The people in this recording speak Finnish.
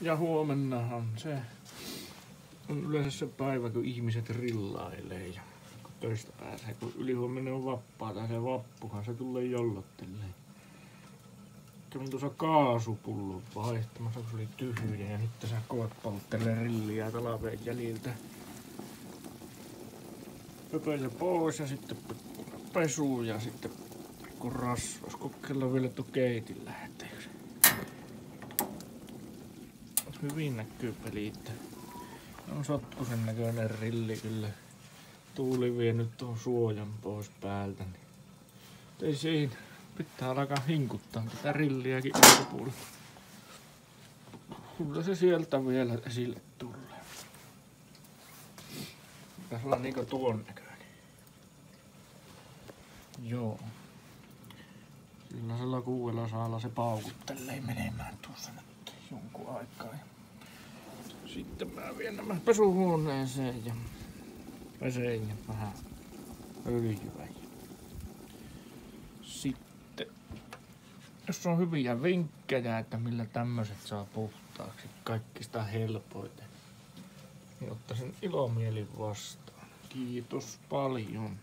Ja huomennahan se on yleensä se päivä, kun ihmiset rillailee ja kun töistä pääsee. Kun ylihuomenna on vapaata, se vappuhan se tulee jollottelee. Kävin tuossa kaasupullon vaihtamassa, kun se oli tyhjä ja nyt sä koet polttelee rilliä talveen jäljiltä. Pöpöjä pois ja sitten pesu ja sitten kun rasvas. Kokeillaan vielä tuo keitin lähteeksi. Hyvin näkyy pelit. On sotkusen näköinen rilli kyllä. Tuuli vie nyt tuon suojan pois päältä. Niin. Ei siinä. Pitää alkaa hinkuttaa tätä rilliäkin ulkopuolella. Kyllä se sieltä vielä esille tulee. Pitäis olla niinku tuon näköinen. Joo. Sellaisella 6 saalla se paukuttelee menemään tuossa nyt jonkun aikaa. Sitten mä vien nämä pesuhuoneeseen ja peseen ja vähän öljyä. Sitten, jos on hyviä vinkkejä, että millä tämmöiset saa puhtaaksi kaikista helpoiten, niin ottaisin ilomielin vastaan. Kiitos paljon.